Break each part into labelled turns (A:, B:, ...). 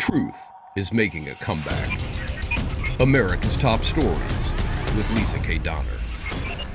A: Truth is making a comeback. America's Top Stories with Leesa K. Donner.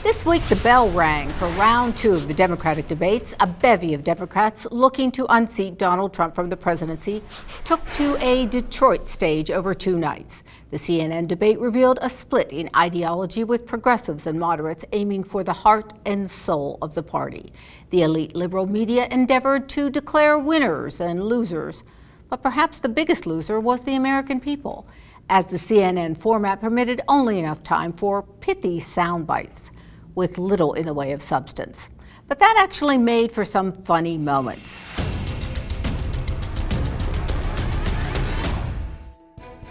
B: This week, the bell rang for round two of the Democratic debates. A bevy of Democrats looking to unseat Donald Trump from the presidency took to a Detroit stage over 2 nights. The CNN debate revealed a split in ideology, with progressives and moderates aiming for the heart and soul of the party. The elite liberal media endeavored to declare winners and losers, but perhaps the biggest loser was the American people, as the CNN format permitted only enough time for pithy sound bites with little in the way of substance. But that actually made for some funny moments.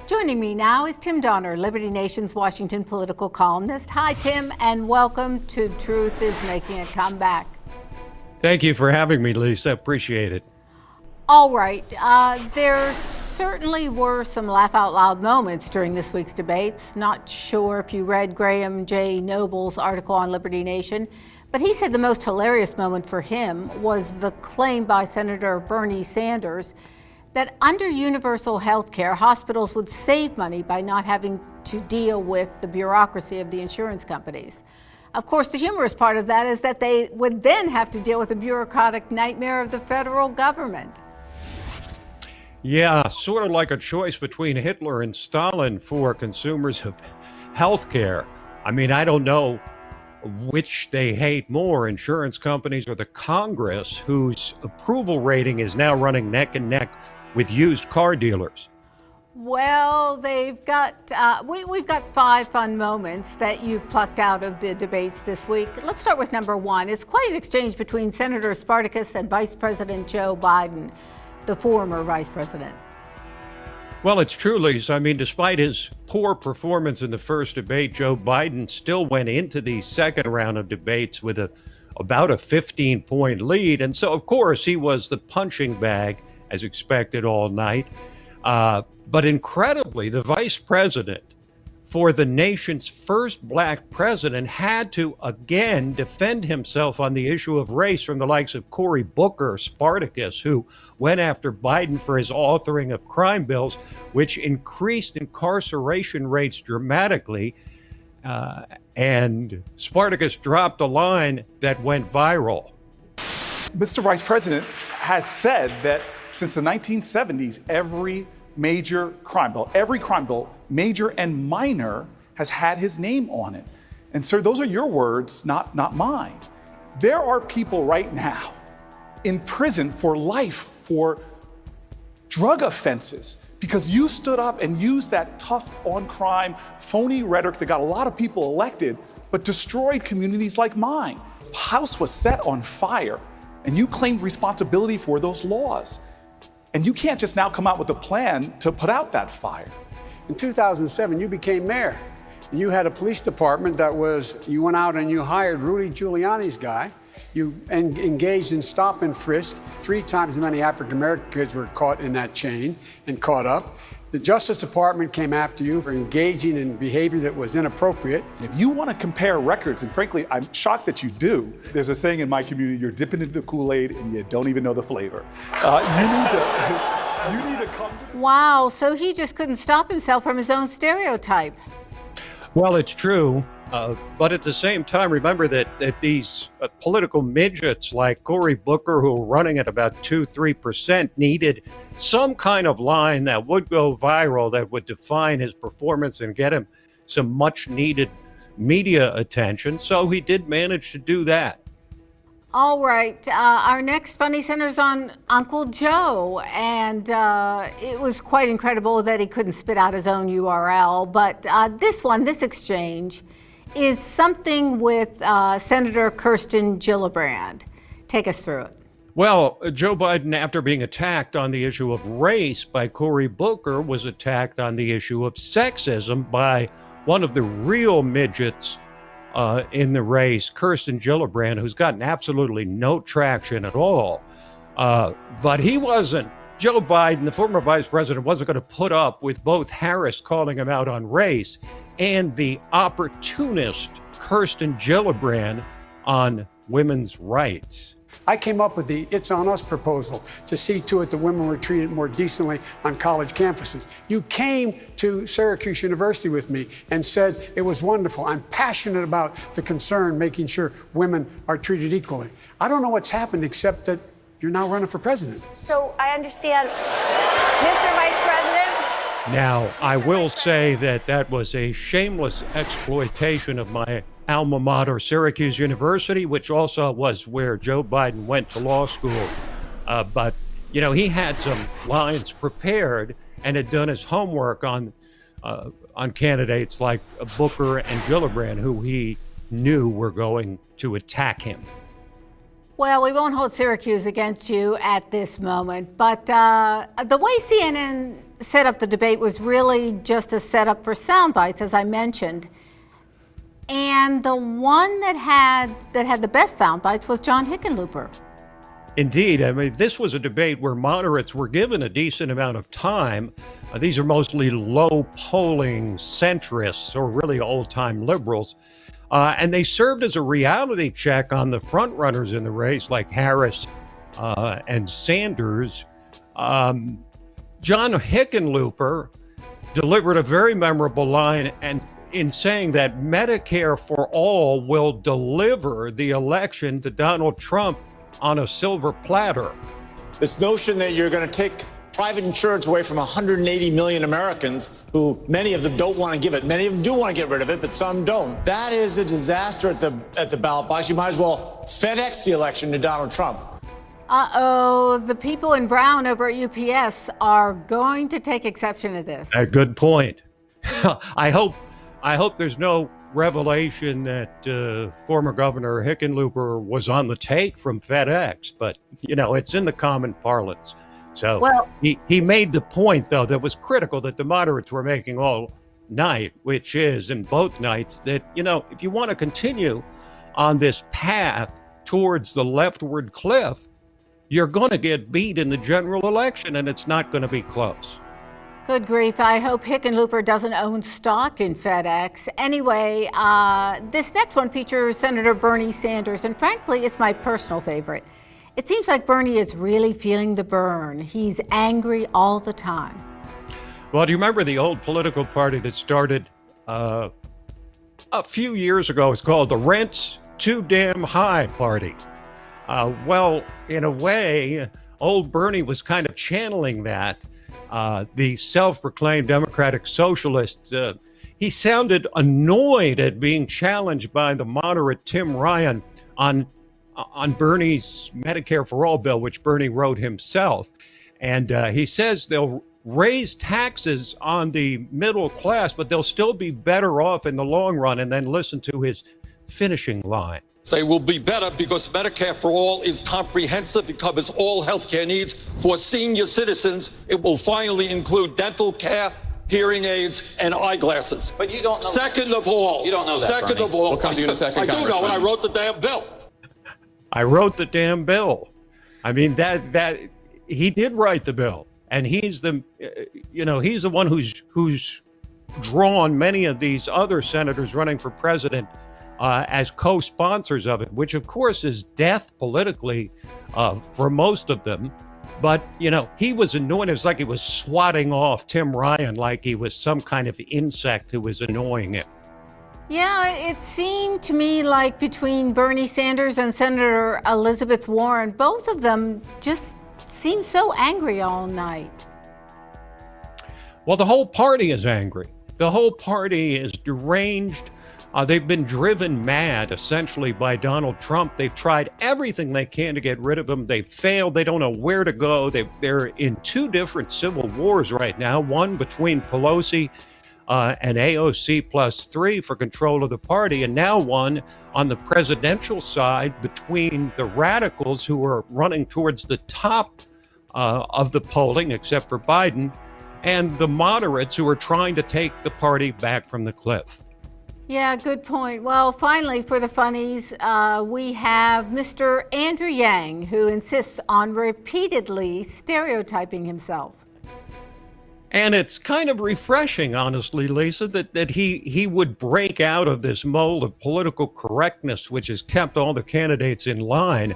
B: Joining me now is Tim Donner, Liberty Nation's Washington political columnist. Hi, Tim, and welcome to Truth is Making a Comeback.
C: Thank you for having me, Lisa. Appreciate it.
B: All right. There certainly were some laugh-out-loud moments during this week's debates. Not sure if you read Graham J. Noble's article on Liberty Nation, but he said the most hilarious moment for him was the claim by Senator Bernie Sanders that under universal health care, hospitals would save money by not having to deal with the bureaucracy of the insurance companies. Of course, the humorous part of that is that they would then have to deal with the bureaucratic nightmare of the federal government.
C: Yeah, sort of like a choice between Hitler and Stalin for consumers of health care. I mean, I don't know which they hate more, insurance companies or the Congress, whose approval rating is now running neck and neck with used car dealers.
B: Well, we've got 5 fun moments that you've plucked out of the debates this week. Let's start with number 1. It's quite an exchange between Senator Spartacus and Vice President Joe Biden, the former vice president.
C: Well, it's true, Lisa. I mean, despite his poor performance in the first debate, Joe Biden still went into the second round of debates with about a 15-point lead. And so, of course, he was the punching bag, as expected, all night. But incredibly, the vice president, for the nation's first black president, had to again defend himself on the issue of race from the likes of Cory Booker, Spartacus, who went after Biden for his authoring of crime bills, which increased incarceration rates dramatically. And Spartacus dropped a line that went viral.
D: Mr. Vice President has said that since the 1970s, every crime bill, major and minor, has had his name on it. And sir, those are your words, not mine. There are people right now in prison for life for drug offenses because you stood up and used that tough on crime, phony rhetoric that got a lot of people elected, but destroyed communities like mine. The house was set on fire, and you claimed responsibility for those laws. And you can't just now come out with a plan to put out that fire.
E: In 2007, you became mayor. And you had a police department you went out and you hired Rudy Giuliani's guy. You engaged in stop and frisk. 3 times as many African-American kids were caught in that chain and caught up. The Justice Department came after you for engaging in behavior that was inappropriate.
D: If you want to compare records, and frankly, I'm shocked that you do, there's a saying in my community, you're dipping into the Kool-Aid and you don't even know the flavor. You need to come to...
B: Wow, so he just couldn't stop himself from his own stereotype.
C: Well, it's true. But at the same time, remember that these political midgets like Cory Booker, who are running at about 2-3%, needed some kind of line that would go viral, that would define his performance and get him some much needed media attention. So he did manage to do that.
B: All right. Our next funny centers on Uncle Joe. And it was quite incredible that he couldn't spit out his own URL. But this exchange is something with Senator Kirsten Gillibrand. Take us through it.
C: Well, Joe Biden, after being attacked on the issue of race by Cory Booker, was attacked on the issue of sexism by one of the real midgets in the race, Kirsten Gillibrand, who's gotten absolutely no traction at all. But Joe Biden, the former vice president, wasn't going to put up with both Harris calling him out on race and the opportunist Kirsten Gillibrand on women's rights.
E: I came up with the It's On Us proposal to see to it that women were treated more decently on college campuses. You came to Syracuse University with me and said it was wonderful. I'm passionate about the concern, making sure women are treated equally. I don't know what's happened except that you're now running for president.
F: So I understand, Mr. Vice President.
C: Now, I will say that that was a shameless exploitation of my alma mater, Syracuse University, which also was where Joe Biden went to law school. But, you know, he had some lines prepared and had done his homework on candidates like Booker and Gillibrand, who he knew were going to attack him.
B: Well, we won't hold Syracuse against you at this moment, but the way CNN set up the debate was really just a setup for sound bites, as I mentioned. And the one that had the best sound bites was John Hickenlooper.
C: Indeed. I mean, this was a debate where moderates were given a decent amount of time. These are mostly low-polling centrists or really old-time liberals. And they served as a reality check on the front runners in the race, like Harris and Sanders. John Hickenlooper delivered a very memorable line and in saying that Medicare for all will deliver the election to Donald Trump on a silver platter.
G: This notion that you're going to take private insurance away from 180 million Americans, who many of them don't want to give it. Many of them do want to get rid of it, but some don't. That is a disaster at the ballot box. You might as well FedEx the election to Donald Trump.
B: Uh-oh, the people in brown over at UPS are going to take exception to this.
C: A good point. I hope there's no revelation that former Governor Hickenlooper was on the take from FedEx, but, you know, it's in the common parlance. So
B: well,
C: he made the point, though, that was critical that the moderates were making all night, which is in both nights, that, you know, if you want to continue on this path towards the leftward cliff, you're going to get beat in the general election, and it's not going to be close.
B: good grief. I hope Hickenlooper doesn't own stock in FedEx. Anyway, this next one features Senator Bernie Sanders, and frankly, it's my personal favorite. It seems like Bernie is really feeling the burn. He's angry all the time.
C: Well, do you remember the old political party that started a few years ago? It's called the Rent's Too Damn High Party. Well, in a way, old Bernie was kind of channeling that. The self-proclaimed democratic socialist, he sounded annoyed at being challenged by the moderate Tim Ryan on Bernie's Medicare for All bill, which Bernie wrote himself. And he says they'll raise taxes on the middle class, but they'll still be better off in the long run. And then listen to his finishing line.
H: They will be better because Medicare for All is comprehensive. It covers all health care needs. For senior citizens, it will finally include dental care, hearing aids, and eyeglasses.
I: But you don't know.
H: Second of all.
I: You don't know that,
H: Second
I: Bernie.
H: of all.
I: We'll come to you in a second,
H: I do know,
I: Congressman.
H: and I wrote the damn bill.
C: I wrote the damn bill. I mean, that he did write the bill, and he's the one who's drawn many of these other senators running for president as co-sponsors of it, which of course is death politically for most of them. But, you know, he was annoying. It was like he was swatting off Tim Ryan like he was some kind of insect who was annoying him.
B: Yeah, it seemed to me like between Bernie Sanders and Senator Elizabeth Warren, both of them just seemed so angry all night.
C: Well, the whole party is angry. The whole party is deranged. They've been driven mad, essentially, by Donald Trump. They've tried everything they can to get rid of him. They've failed. They don't know where to go. They're in two different civil wars right now, one between Pelosi and AOC plus 3 for control of the party, and now one on the presidential side between the radicals who are running towards the top of the polling, except for Biden, and the moderates who are trying to take the party back from the cliff.
B: Yeah, good point. Well, finally, for the funnies, we have Mr. Andrew Yang, who insists on repeatedly stereotyping himself.
C: And it's kind of refreshing, honestly, Leesa, that he would break out of this mold of political correctness, which has kept all the candidates in line.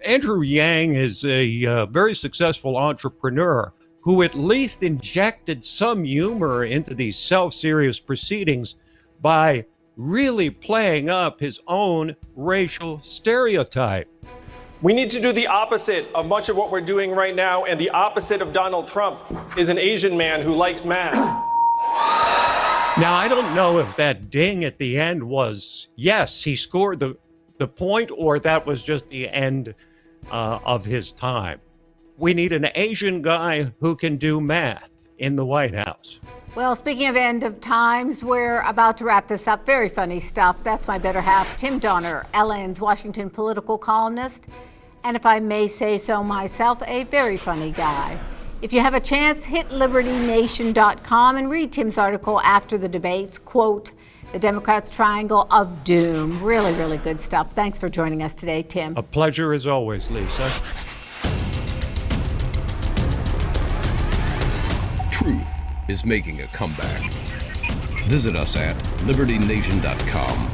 C: Andrew Yang is a very successful entrepreneur who at least injected some humor into these self-serious proceedings by really playing up his own racial stereotype.
I: We need to do the opposite of much of what we're doing right now, and the opposite of Donald Trump is an Asian man who likes masks.
C: Now, I don't know if that ding at the end was, yes, he scored the point, or that was just the end of his time. We need an Asian guy who can do math in the White House.
B: Well, speaking of end of times, we're about to wrap this up. Very funny stuff. That's my better half, Tim Donner, LN's Washington political columnist, and if I may say so myself, a very funny guy. If you have a chance, hit libertynation.com and read Tim's article after the debates, quote, The Democrats' Triangle of Doom. Really, really good stuff. Thanks for joining us today, Tim.
C: A pleasure as always, Lisa.
A: Truth is making a comeback. Visit us at libertynation.com.